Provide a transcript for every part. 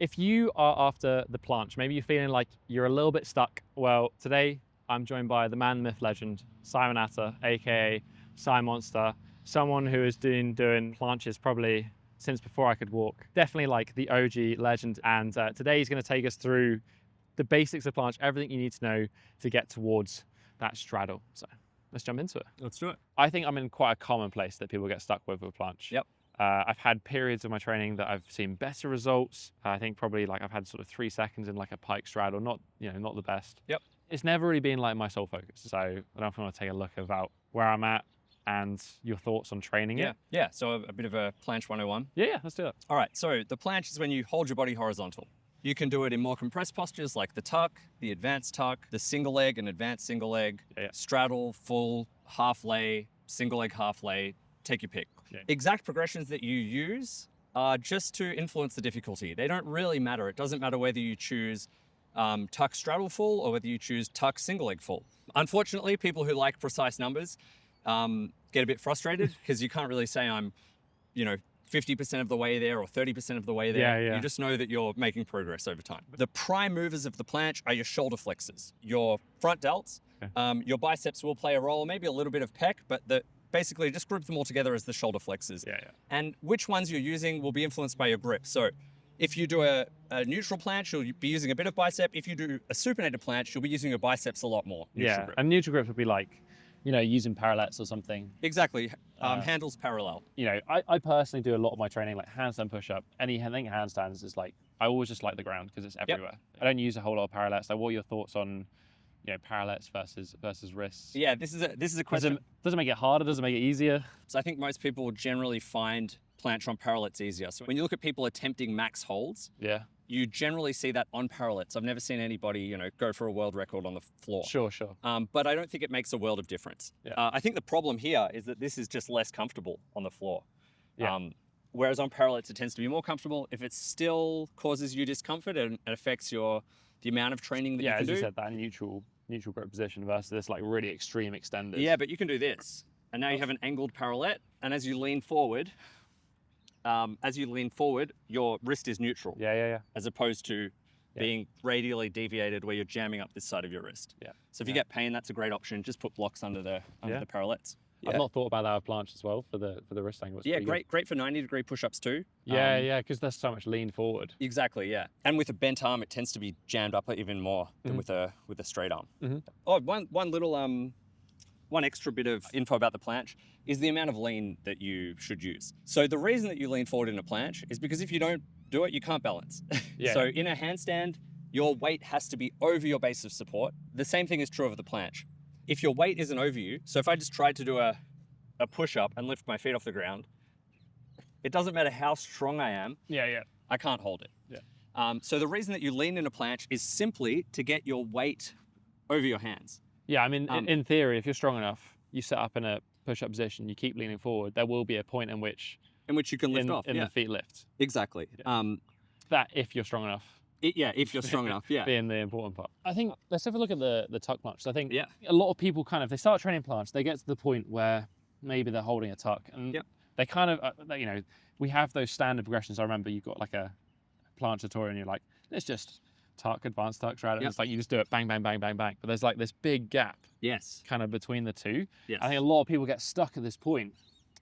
If you are after the planche, maybe you're feeling like you're a little bit stuck, well, today I'm joined by the man, myth, legend, Simon Atter, aka Simonster, someone who has been doing planches probably since before I could walk. Definitely like the OG legend, and today he's going to take us through the basics of planche, everything you need to know to get towards that straddle. So let's jump into it. Let's do it. I think I'm in quite a common place that people get stuck with planche. Yep. I've had periods of my training that I've seen better results. I think probably like I've had sort of 3 seconds in like a pike straddle, not the best. Yep. It's never really been like my sole focus. So I don't know if I want to take a look about where I'm at and your thoughts on training it. Yeah. So a bit of a planche 101. Yeah, let's do it. All right. So the planche is when you hold your body horizontal. You can do it in more compressed postures like the tuck, the advanced tuck, the single leg and advanced single leg, straddle, full, half lay, single leg, half lay, take your pick. Yeah. Exact progressions that you use are just to influence the difficulty. They don't really matter. It doesn't matter whether you choose tuck straddle full or whether you choose tuck single leg full. Unfortunately, people who like precise numbers get a bit frustrated because you can't really say I'm, 50% of the way there or 30% of the way there. Yeah. You just know that you're making progress over time. The prime movers of the planche are your shoulder flexors, your front delts. Okay. Your biceps will play a role, maybe a little bit of pec, but basically just group them all together as the shoulder flexors. Yeah. And which ones you're using will be influenced by your grip. So if you do a neutral planche, you'll be using a bit of bicep. If you do a supinated planche, you'll be using your biceps a lot more. Yeah, and neutral grip would be like, using parallettes or something. Exactly. Handles parallel. I personally do a lot of my training like handstand push-up. Anything handstands is like, I always just like the ground because it's everywhere. Yep. I don't use a whole lot of parallettes. Like, what are your thoughts on, parallettes versus wrists? Yeah, this is a question. Does it make it harder? Does it make it easier? So I think most people generally find planche on parallettes easier. So when you look at people attempting max holds, you generally see that on parallettes. I've never seen anybody, go for a world record on the floor. Sure. But I don't think it makes a world of difference. Yeah. I think the problem here is that this is just less comfortable on the floor. Yeah. Whereas on parallettes, it tends to be more comfortable. If it still causes you discomfort and affects the amount of training that you can do. Yeah, as you said, that neutral grip position versus this like really extreme extended. Yeah, but you can do this. And now you have an angled parallette. And as you lean forward, your wrist is neutral. Yeah. As opposed to being radially deviated where you're jamming up this side of your wrist. Yeah. So if you get pain, that's a great option. Just put blocks under the parallettes. Yeah. I've not thought about that with planche as well for the wrist angle. It's great for 90-degree push-ups too. Yeah, because there's so much lean forward. Exactly, yeah. And with a bent arm, it tends to be jammed up even more than with a straight arm. Mm-hmm. Oh, one extra bit of info about the planche is the amount of lean that you should use. So the reason that you lean forward in a planche is because if you don't do it, you can't balance. Yeah. So in a handstand, your weight has to be over your base of support. The same thing is true of the planche. If your weight isn't over you, so if I just tried to do a push-up and lift my feet off the ground, it doesn't matter how strong I am, I can't hold it. Yeah. So the reason that you lean in a planche is simply to get your weight over your hands. Yeah, I mean, in theory, if you're strong enough, you set up in a push-up position, you keep leaning forward, there will be a point in which you can lift off. The feet lift. Exactly. Yeah. That if you're strong enough. If you're strong enough, being the important part. I think, let's have a look at the tuck planche. I think a lot of people they start training planche, they get to the point where maybe they're holding a tuck and they kind of, we have those standard progressions. I remember you've got like a planche tutorial and you're like, let's just tuck, advanced tuck, straddle. It's like you just do it bang, bang, bang, bang, bang. But there's like this big gap kind of between the two. Yes. I think a lot of people get stuck at this point,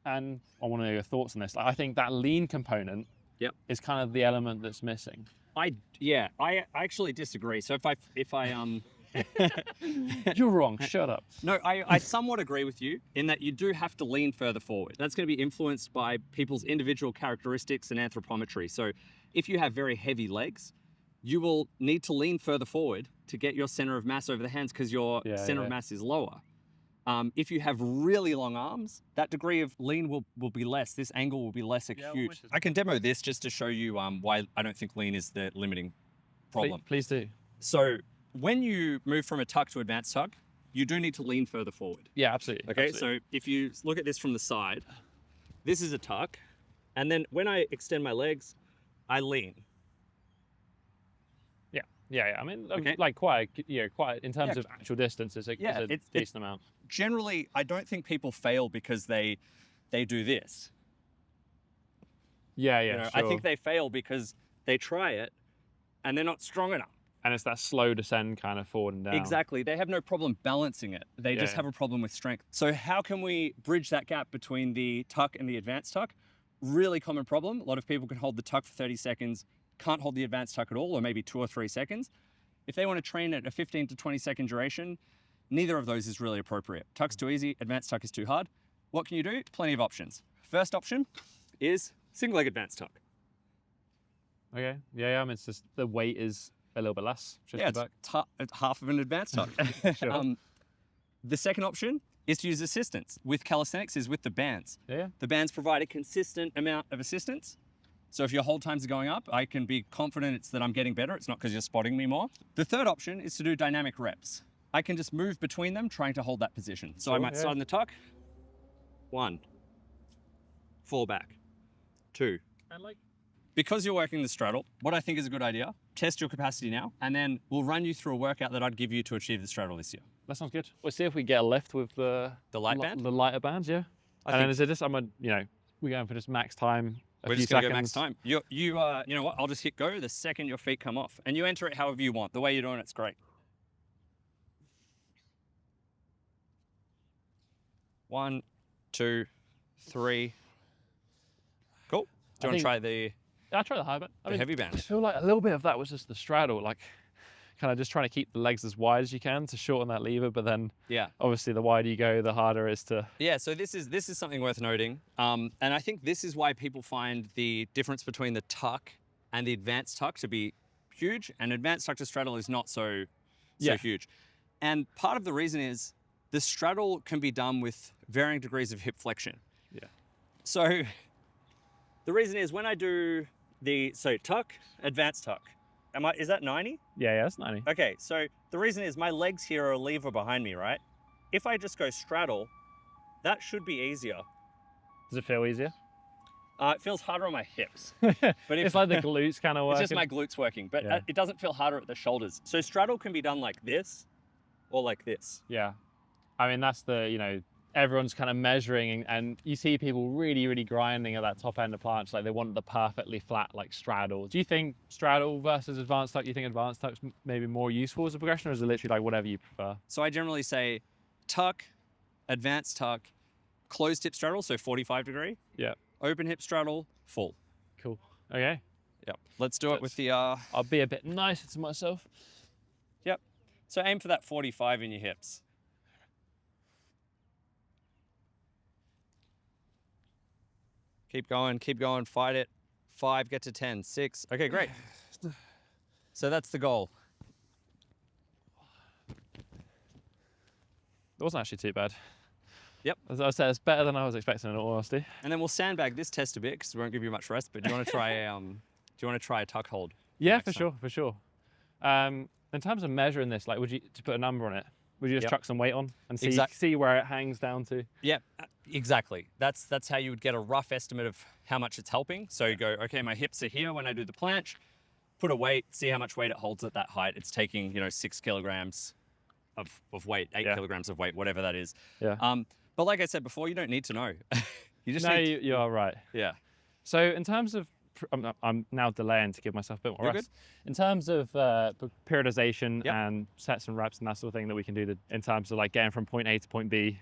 and I want to know your thoughts on this. I think that lean component is kind of the element that's missing. I actually disagree. So if I You're wrong, shut up. No, I somewhat agree with you in that you do have to lean further forward. That's going to be influenced by people's individual characteristics and anthropometry. So if you have very heavy legs, you will need to lean further forward to get your center of mass over the hands because your center of mass is lower. If you have really long arms, that degree of lean will be less. This angle will be less acute. I can demo this just to show you why I don't think lean is the limiting problem. Please do. So when you move from a tuck to advanced tuck, you do need to lean further forward. Yeah, absolutely. Okay, so if you look at this from the side, this is a tuck. And then when I extend my legs, I lean. Yeah. I mean, like quite in terms of actual distance, it's a decent amount. Generally, I don't think people fail because they do this. Yeah, Sure. I think they fail because they try it and they're not strong enough. And it's that slow descend kind of forward and down. Exactly. They have no problem balancing it. They just have a problem with strength. So how can we bridge that gap between the tuck and the advanced tuck? Really common problem. A lot of people can hold the tuck for 30 seconds, can't hold the advanced tuck at all, or maybe 2 or 3 seconds. If they want to train at a 15 to 20 second duration, neither of those is really appropriate. Tuck's too easy, advanced tuck is too hard. What can you do? Plenty of options. First option is single leg advanced tuck. Okay. Yeah. I mean, it's just the weight is a little bit less. Yeah, it's half of an advanced tuck. Sure. The second option is to use assistance. With calisthenics is with the bands. Yeah. The bands provide a consistent amount of assistance. So if your hold times are going up, I can be confident it's that I'm getting better. It's not because you're spotting me more. The third option is to do dynamic reps. I can just move between them, trying to hold that position. So I might start in the tuck. 1, fall back, 2. And like, because you're working the straddle, what I think is a good idea, test your capacity now, and then we'll run you through a workout that I'd give you to achieve the straddle this year. that sounds good. We'll see if we get a lift with the light band? The lighter bands, yeah. And then is it just, we're going for just max time, We're just gonna go max time. You know what, I'll just hit go the second your feet come off, and you enter it however you want. The way you're doing it's great. 1, 2, 3. Cool. Do you want to try the I'll try the high band. heavy band? I feel like a little bit of that was just the straddle, like kind of just trying to keep the legs as wide as you can to shorten that lever, but then obviously the wider you go, the harder it is to... Yeah, so this is something worth noting. And I think this is why people find the difference between the tuck and the advanced tuck to be huge, and advanced tuck to straddle is not so huge. And part of the reason is the straddle can be done with varying degrees of hip flexion. Yeah. So the reason is when I do tuck, advanced tuck, is that 90? Yeah, that's 90. Okay, so the reason is my legs here are a lever behind me, right? If I just go straddle, that should be easier. Does it feel easier? It feels harder on my hips. But it's like the glutes kind of working. It's just my glutes working, but it doesn't feel harder at the shoulders. So straddle can be done like this or like this. Yeah. I mean, that's the, everyone's kind of measuring, and you see people really, really grinding at that top end of planche, like they want the perfectly flat, like straddle. Do you think straddle versus advanced tuck, do you think advanced tuck's maybe more useful as a progression, or is it literally like whatever you prefer? So I generally say tuck, advanced tuck, closed hip straddle, so 45 degree. Yeah. Open hip straddle, full. Cool. Okay. Yep. Let's do it with the... I'll be a bit nicer to myself. Yep. So aim for that 45 in your hips. Keep going, fight it. 5, get to 10, 6. Okay, great. So that's the goal. It wasn't actually too bad. Yep. As I said, it's better than I was expecting in all honesty. And then we'll sandbag this test a bit because we won't give you much rest, but do you want to try a tuck hold? Yeah, for sure. In terms of measuring this, like to put a number on it, would you just chuck some weight on and see where it hangs down to? Yeah, exactly. That's how you would get a rough estimate of how much it's helping. So you go, okay, my hips are here when I do the planche, put a weight, see how much weight it holds at that height. It's taking, 6 kilograms of weight, 8 kilograms of weight, whatever that is. Yeah. But like I said before, you don't need to know. You just you are right. Yeah. So in terms of, I'm now delaying to give myself a bit more rest. Good. In terms of periodization and sets and reps and that sort of thing that we can do in terms of like getting from point A to point B.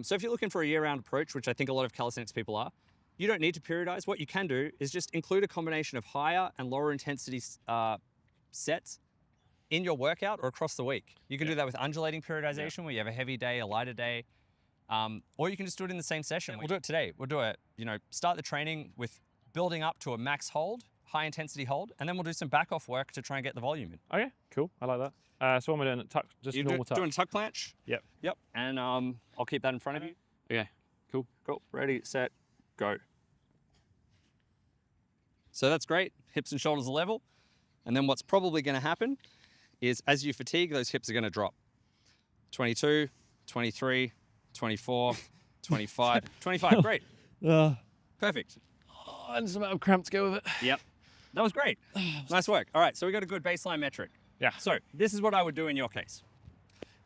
So if you're looking for a year-round approach, which I think a lot of calisthenics people are, you don't need to periodize. What you can do is just include a combination of higher and lower intensity sets in your workout or across the week. You can do that with undulating periodization where you have a heavy day, a lighter day, or you can just do it in the same session. We'll do it today. We'll do it, start the training with building up to a max hold, high intensity hold, and then we'll do some back off work to try and get the volume in. Okay, cool. I like that. So what am I doing? Tuck, just normal tuck. Doing tuck planche? Yep. Yep. And I'll keep that in front of you. Okay, cool. Cool. Ready, set, go. So that's great. Hips and shoulders are level. And then what's probably going to happen is as you fatigue, those hips are going to drop. 22, 23, 24, 25, 25. Great. Perfect. And some amount of cramp to go with it. Yep. That was great. Nice work. All right, so we got a good baseline metric. Yeah. So this is what I would do in your case.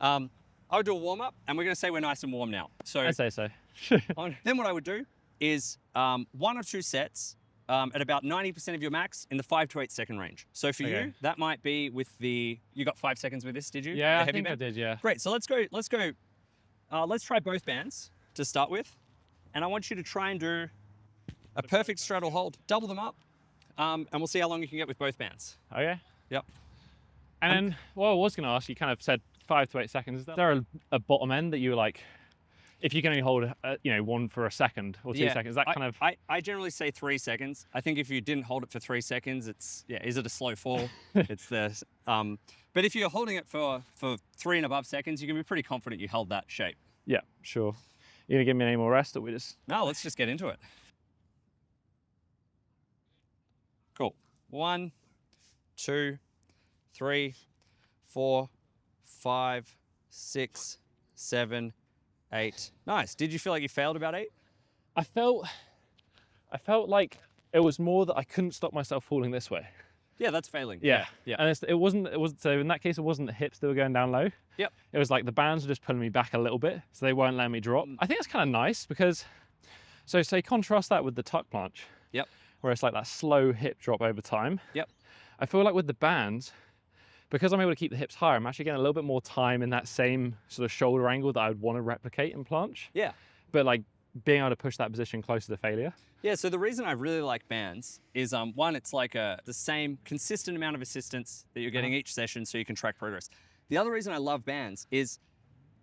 I would do a warm up, and we're going to say we're nice and warm now. So I say so. then what I would do is 1 or 2 sets at about 90% of your max in the 5 to 8 second range. So for you, that might be with you got 5 seconds with this, did you? Yeah, the I heavy think band? I did, yeah. Great, so let's try both bands to start with. And I want you to try and do a perfect straddle hold. Double them up, and we'll see how long you can get with both bands. Okay. Yep. And then, well, I was going to ask, you kind of said 5 to 8 seconds. Is there a bottom end that you like, if you can only hold, one for a second or 2 seconds, that kind of... I generally say 3 seconds. I think if you didn't hold it for 3 seconds, is it a slow fall? It's the, but if you're holding it for 3 and above seconds, you can be pretty confident you held that shape. Yeah, sure. You going to give me any more rest, or we just... No, let's just get into it. Cool. 1, 2, 3, 4, 5, 6, 7, 8. Nice. Did you feel like you failed about 8? I felt like it was more that I couldn't stop myself falling this way. Yeah, that's failing. Yeah. Yeah. And it wasn't, so in that case, it wasn't the hips that were going down low. Yep. It was like the bands were just pulling me back a little bit, so they weren't letting me drop. I think that's kind of nice because, so say contrast that with the tuck planche. Yep. Where it's like that slow hip drop over time. Yep. I feel like with the bands, because I'm able to keep the hips higher, I'm actually getting a little bit more time in that same sort of shoulder angle that I would want to replicate in planche. Yeah. But like being able to push that position closer to failure. Yeah, so the reason I really like bands is one, it's like the same consistent amount of assistance that you're getting each session so you can track progress. The other reason I love bands is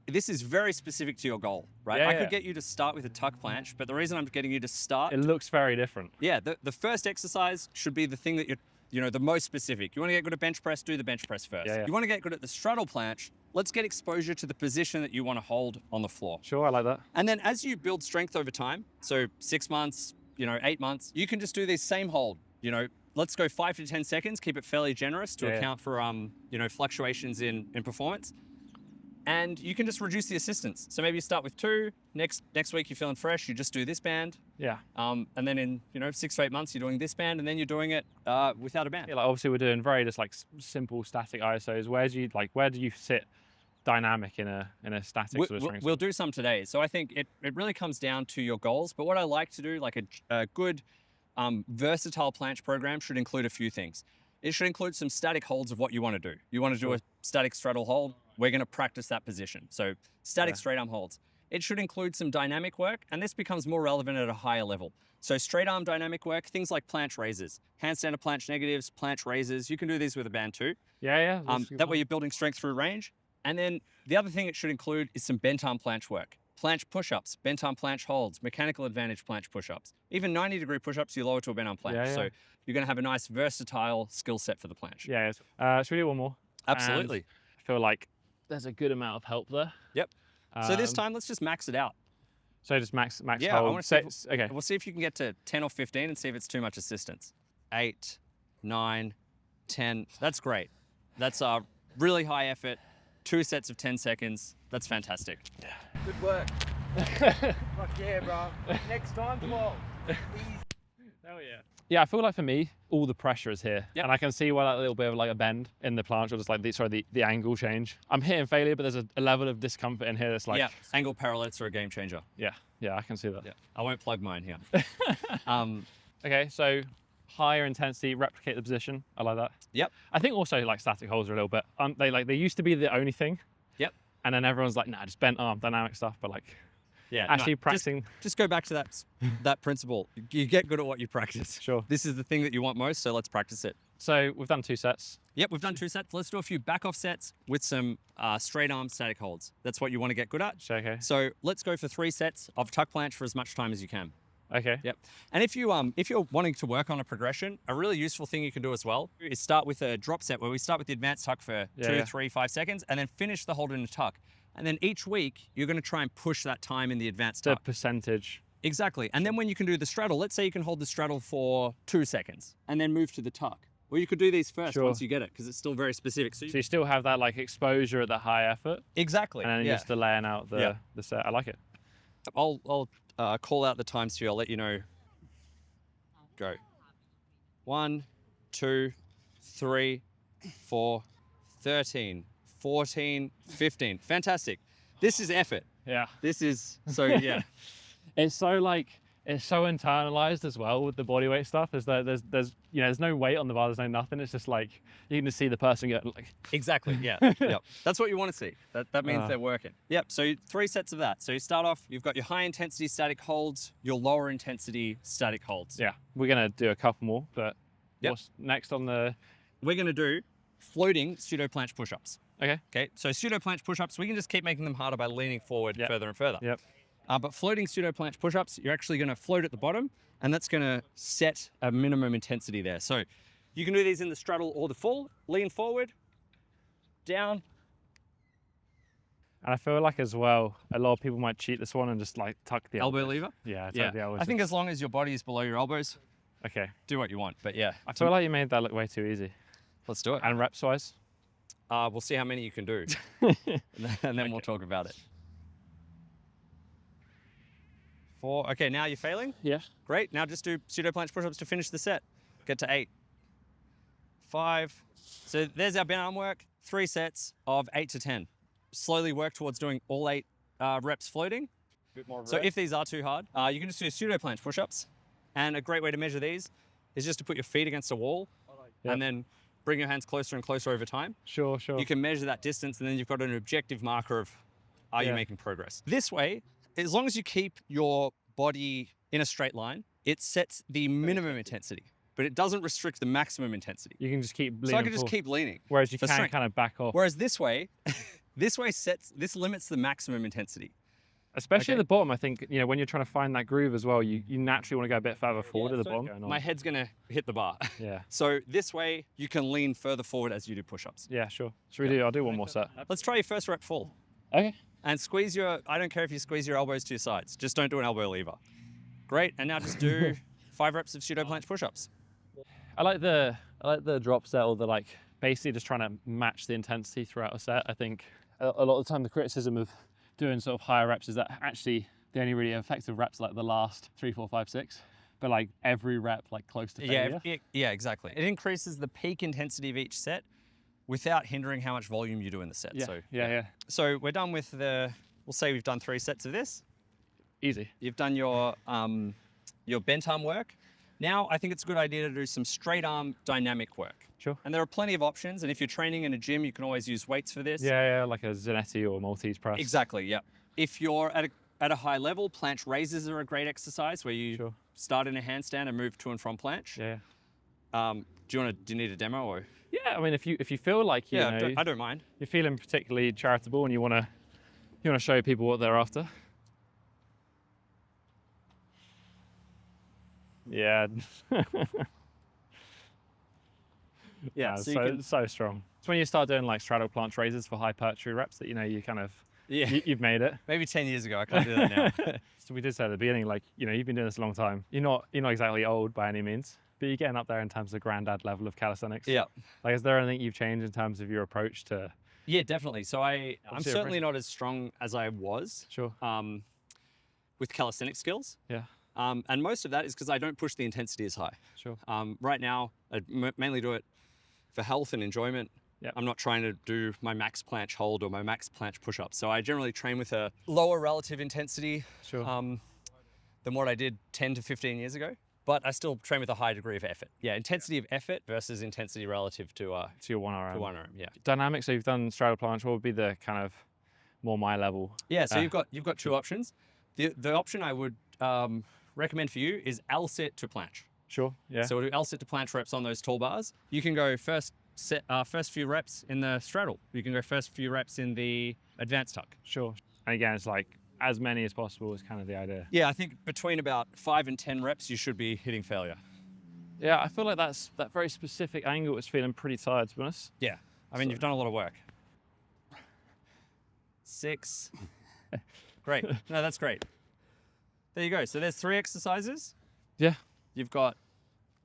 this is very specific to your goal, right? I could get you to start with a tuck planche, but the reason I'm getting you to start... It looks very different. Yeah, the first exercise should be the thing that you're, the most specific. You want to get good at bench press, do the bench press first. Yeah. You want to get good at the straddle planche, let's get exposure to the position that you want to hold on the floor. Sure, I like that. And then as you build strength over time, so 6 months, 8 months, you can just do this same hold. Let's go 5 to 10 seconds, keep it fairly generous to account for fluctuations in performance. And you can just reduce the assistance. So maybe you start with 2, next week you're feeling fresh, you just do this band. Yeah. And then in 6 to 8 months you're doing this band, and then you're doing it without a band. Yeah, like obviously we're doing very just like simple static ISOs. Where do you sit dynamic in a static sort of strength? We'll do some today. So I think it really comes down to your goals. But what I like to do, like a good versatile planche program should include a few things. It should include some static holds of what you want to do. You want to do a static straddle hold, we're going to practice that position. So static straight arm holds. It should include some dynamic work, and this becomes more relevant at a higher level. So straight arm dynamic work, things like planche raises, handstand planche negatives, planche raises. You can do these with a band too. Yeah. That way you're building strength through range. And then the other thing it should include is some bent arm planche work. Planche push-ups, bent arm planche holds, mechanical advantage planche push-ups. Even 90-degree push-ups, you lower to a bent arm planche. So you're going to have a nice versatile skill set for the planche. Yeah. Should we do one more? Absolutely. And I feel like there's a good amount of help there. Yep. So this time, let's just max it out. So just max hold. I want to see okay. We'll see if you can get to 10 or 15 and see if it's too much assistance. 8, 9, 10. That's great. That's a really high effort. 2 sets of 10 seconds. That's fantastic. Yeah. Good work. Fuck yeah, bro. Next time, 12. Easy. Hell yeah. Yeah, I feel like for me, all the pressure is here. Yep. And I can see why that little bit of like a bend in the planche or just like the angle change. I'm hitting failure, but there's a level of discomfort in here that's like... Yeah, angle parallettes are a game changer. Yeah, I can see that. Yeah. I won't plug mine here. Okay, so higher intensity, replicate the position. I like that. Yep. I think also like static holds are a little bit, they used to be the only thing. Yep. And then everyone's like, nah, just bent arm, dynamic stuff, but like... Yeah, actually practicing. Just go back to that principle. You get good at what you practice. Sure. This is the thing that you want most, so let's practice it. So we've done 2 sets. Yep, we've done 2 sets. Let's do a few back off sets with some straight arm static holds. That's what you want to get good at. Okay. So let's go for 3 sets of tuck planche for as much time as you can. Okay. Yep. And if you're wanting to work on a progression, a really useful thing you can do as well is start with a drop set where we start with the advanced tuck for 2, 3, 5 seconds, and then finish the hold in a tuck. And then each week, you're going to try and push that time in the advanced tuck. The percentage. Exactly. And then when you can do the straddle, let's say you can hold the straddle for 2 seconds and then move to the tuck. Or you could do these first once you get it, because it's still very specific. So you still have that like exposure at the high effort. Exactly. And then you're just laying out the set. I like it. I'll call out the times for you. I'll let you know. Go. 1, 2, 3, 4, 13. 14, 15. Fantastic. This is effort. Yeah. This is, so yeah. It's so like, it's so internalized as well with the body weight stuff. Is that there's you know, there's no weight on the bar, there's no nothing. It's just like you can just see the person go like Exactly. Yeah. Yep. That's what you want to see. That means they're working. Yep. So 3 sets of that. So you start off. You've got your high intensity static holds, your lower intensity static holds. yeah. We're gonna do a couple more, but Yep. what's next on the? We're going to do floating pseudo planche push-ups. Okay. Okay. So pseudo planche push-ups, we can just keep making them harder by leaning forward Yep. further and further. Yep. But floating pseudo planche push-ups, you're actually going to float at the bottom, and that's going to set a minimum intensity there. So you can do these in the straddle or the full. Lean forward, down. And I feel like as well, a lot of people might cheat this one and just like tuck the Elbow elbows. lever. Yeah, tuck Yeah. the elbows. I think as long as your body is below your elbows, Okay. do what you want. But yeah, I feel like you made that look way too easy. let's do it. And reps wise. We'll see how many you can do, and then we'll talk about it. 4. Okay, now you're failing. Yeah. Great. Now just do pseudo planche push-ups to finish the set. Get to 8. 5. So there's our bent arm work. 3 sets of 8 to 10. Slowly work towards doing all 8 reps floating. Bit more So if these are too hard, you can just do pseudo planche push-ups. And a great way to measure these is just to put your feet against a wall and then bring your hands closer and closer over time. Sure. You can measure that distance, and then you've got an objective marker of are you making progress. This way, as long as you keep your body in a straight line, it sets the minimum intensity, but it doesn't restrict the maximum intensity. You can just keep leaning. So I can just keep leaning. Whereas you for can strength. kind of back off. Whereas this way, this limits the maximum intensity. Especially Okay. at the bottom, I think, you know, when you're trying to find that groove as well, you naturally want to go a bit further forward at the bottom. My head's gonna hit the bar. Yeah. So this way, you can lean further forward as you do push-ups. Yeah, sure. Should we do? I'll do one more set. Let's try your first rep full. Okay. And squeeze I don't care if you squeeze your elbows to your sides, just don't do an elbow lever. Great, and now just do 5 reps of pseudo planche push-ups. I like the drop set, or the like basically just trying to match the intensity throughout a set. I think a lot of the time the criticism of doing sort of higher reps is that actually the only really effective reps are like the last 3, 4, 5, 6, but like every rep like close to failure. Yeah, exactly. It increases the peak intensity of each set without hindering how much volume you do in the set. Yeah. So we're done with we'll say we've done 3 sets of this. Easy. You've done your bent arm work. Now I think it's a good idea to do some straight arm dynamic work. Sure. And there are plenty of options. And if you're training in a gym, you can always use weights for this. Yeah, like a Zanetti or Maltese press. Exactly, yeah. If you're at a high level, planche raises are a great exercise where you start in a handstand and move to and from planche. Yeah. Do you need a demo or? Yeah, I mean, if you feel like you know, I don't mind. you're feeling particularly charitable and you want to show people what they're after. Yeah. Yeah, so strong. It's when you start doing like straddle planche raises for hypertrophy reps that, you know, you kind of, you've made it. Maybe 10 years ago, I can't do that now. So we did say at the beginning, like, you know, you've been doing this a long time. You're not exactly old by any means, but you're getting up there in terms of granddad level of calisthenics. Yeah. Like, is there anything you've changed in terms of your approach to? Yeah, definitely. So I'm Obviously, certainly not as strong as I was. Sure. With calisthenic skills. Yeah. And most of that is because I don't push the intensity as high. Sure. Right now, I mainly do it for health and enjoyment. Yep. I'm not trying to do my max planche hold or my max planche push-up. So I generally train with a lower relative intensity Sure. than what I did 10 to 15 years ago. But I still train with a high degree of effort. Yeah, intensity of effort versus intensity relative to your one arm. Yeah. Dynamic. So you've done straddle planche. What would be the kind of more my level? Yeah. So you've got 2 options. The option I would recommend for you is L sit to planche. Sure. Yeah. So we'll do L sit to planche reps on those tall bars. You can go first few reps in the straddle. You can go first few reps in the advanced tuck. Sure. And again, it's like as many as possible is kind of the idea. Yeah, I think between about 5 and 10 reps, you should be hitting failure. Yeah, I feel like that very specific angle is feeling pretty tired, to be honest. Yeah. I mean, you've done a lot of work. 6. Great. No, that's great. There you go. So there's 3 exercises. Yeah. You've got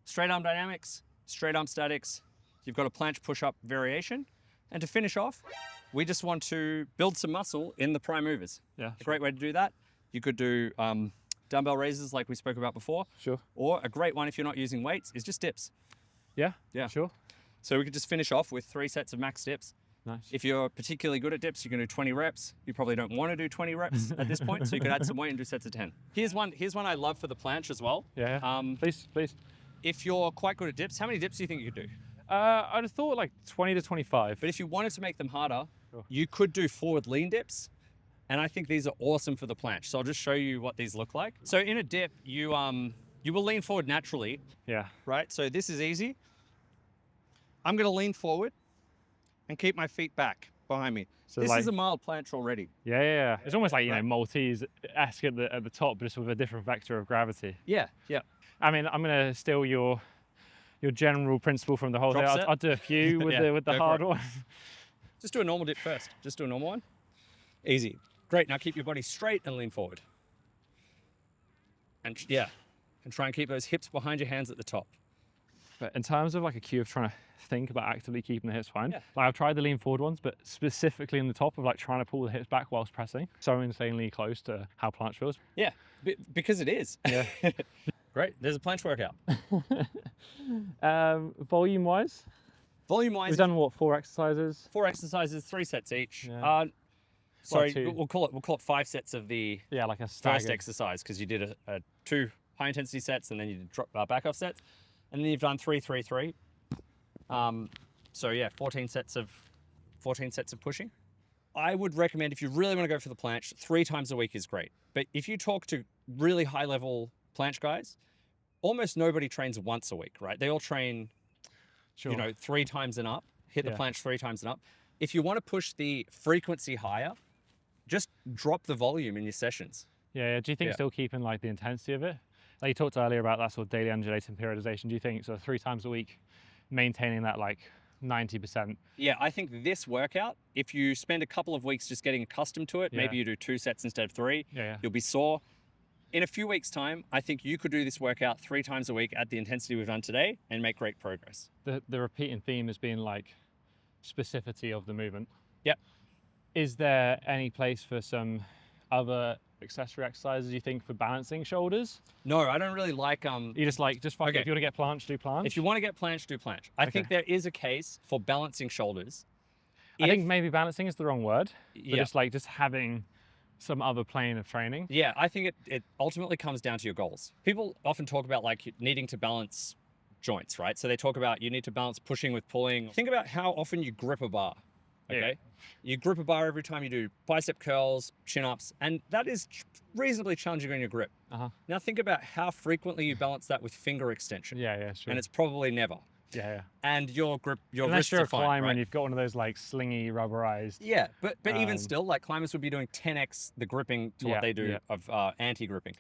straight arm dynamics, straight arm statics. You've got a planche push-up variation. And to finish off, we just want to build some muscle in the prime movers. Yeah. A great way to do that, you could do dumbbell raises like we spoke about before. Sure. Or a great one if you're not using weights is just dips. Yeah. Yeah. Sure. So we could just finish off with 3 sets of max dips. Nice. If you're particularly good at dips, you can do 20 reps. You probably don't want to do 20 reps at this point, so you could add some weight and do sets of 10. Here's one I love for the planche as well. Yeah. Please. If you're quite good at dips, how many dips do you think you could do? I'd have thought like 20 to 25. But if you wanted to make them harder, Sure. you could do forward lean dips. And I think these are awesome for the planche. So I'll just show you what these look like. So in a dip, you will lean forward naturally. Yeah. Right? So this is easy. I'm going to lean forward and keep my feet back behind me. So this like, is a mild planche already. Yeah. It's almost like, you know, Maltese-esque at the top, but just with a different vector of gravity. Yeah. I mean, I'm going to steal your general principle from the whole Drop day. set? I'll do a few with the hard one. Just do a normal dip first. Just do a normal one. Easy. Great. Now keep your body straight and lean forward. And try and keep those hips behind your hands at the top. But in terms of like a cue of trying to think about actively keeping the hips behind, Yeah. like I've tried the lean forward ones, but specifically in the top of like trying to pull the hips back whilst pressing, so insanely close to how planche feels. Yeah, because it is. Yeah. Great. There's a planche workout. Volume-wise, Volume-wise, we've done what, 4 exercises? 4 exercises, 3 sets each. Yeah. Sorry, two. we'll call it 5 sets of the Yeah, like a first staggered. exercise because you did a 2 high intensity sets and then you did back off sets, and then you've done 3, 3, 3. So yeah, 14 sets of pushing. I would recommend, if you really want to go for the planche, 3 times a week is great. But if you talk to really high level planche guys, almost nobody trains once a week, right? They all train, Sure. you know, 3 times and up, hit the Yeah. planche 3 times and up. If you want to push the frequency higher, just drop the volume in your sessions. Yeah. Do you think still keeping like the intensity of it? Like you talked earlier about that sort of daily undulating periodization. Do you think so 3 times a week, maintaining that like 90%? Yeah, I think this workout, if you spend a couple of weeks just getting accustomed to it, maybe you do 2 sets instead of 3, Yeah. you'll be sore. In a few weeks' time, I think you could do this workout 3 times a week at the intensity we've done today and make great progress. The repeating theme has been like specificity of the movement. Yep. Is there any place for some other accessory exercises you think for balancing shoulders? No, I don't really like You just fuck it. If you want to get planche, do planche. If you want to get planche, do planche. I think there is a case for balancing shoulders. I think maybe balancing is the wrong word, but Yeah. just having some other plane of training. Yeah, I think it ultimately comes down to your goals. People often talk about like needing to balance joints, right? So they talk about you need to balance pushing with pulling. Think about how often you grip a bar, okay? Yeah. You grip a bar every time you do bicep curls, chin-ups, and that is reasonably challenging on your grip. Now think about how frequently you balance that with finger extension. Yeah, sure. And it's probably never. Yeah. And your grip, your Unless wrists you're are a fine, climber right? and you've got one of those like slingy rubberized. Yeah, but even still, like climbers would be doing 10x the gripping to what they do of anti-gripping.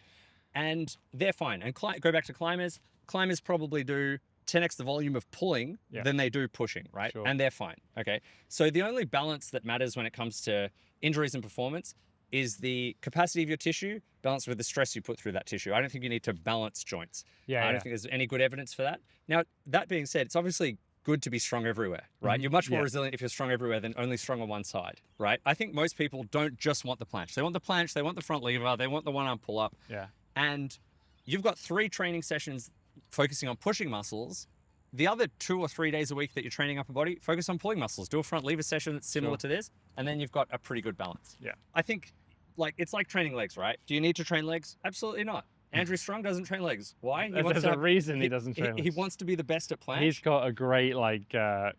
And they're fine. And go back to climbers. Climbers probably do 10x the volume of pulling than they do pushing, right? Sure. And they're fine, okay? So the only balance that matters when it comes to injuries and performance is the capacity of your tissue balanced with the stress you put through that tissue. I don't think you need to balance joints. I don't think there's any good evidence for that. Now, that being said, it's obviously good to be strong everywhere, right? You're much more resilient if you're strong everywhere than only strong on one side, right? I think most people don't just want the planche. They want the planche, they want the front lever, they want the one-arm pull-up. Yeah. And you've got 3 training sessions focusing on pushing muscles. The other 2 or 3 days a week that you're training upper body, focus on pulling muscles. Do a front lever session that's similar to this, and then you've got a pretty good balance. Yeah. I think it's like training legs, right? Do you need to train legs? Absolutely not. Andrew Strong doesn't train legs. Why? There's a reason he doesn't train He legs. wants to be the best at planche. He's got a great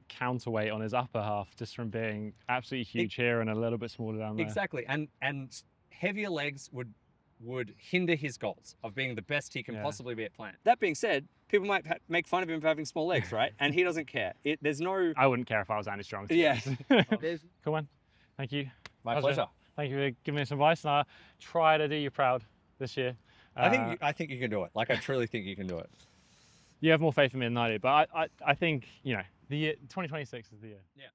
counterweight on his upper half just from being absolutely huge here and a little bit smaller down there. Exactly. And heavier legs would hinder his goals of being the best he can possibly be at planche. That being said, people might make fun of him for having small legs, right? And he doesn't care. There's no... I wouldn't care if I was Andy Strong. Yeah. Cool, man. Thank you. My pleasure. Thank you for giving me some advice, and I'll try to do you proud this year. I think you can do it. Like, I truly think you can do it. You have more faith in me than I do, but I think, the year 2026 is the year. Yeah.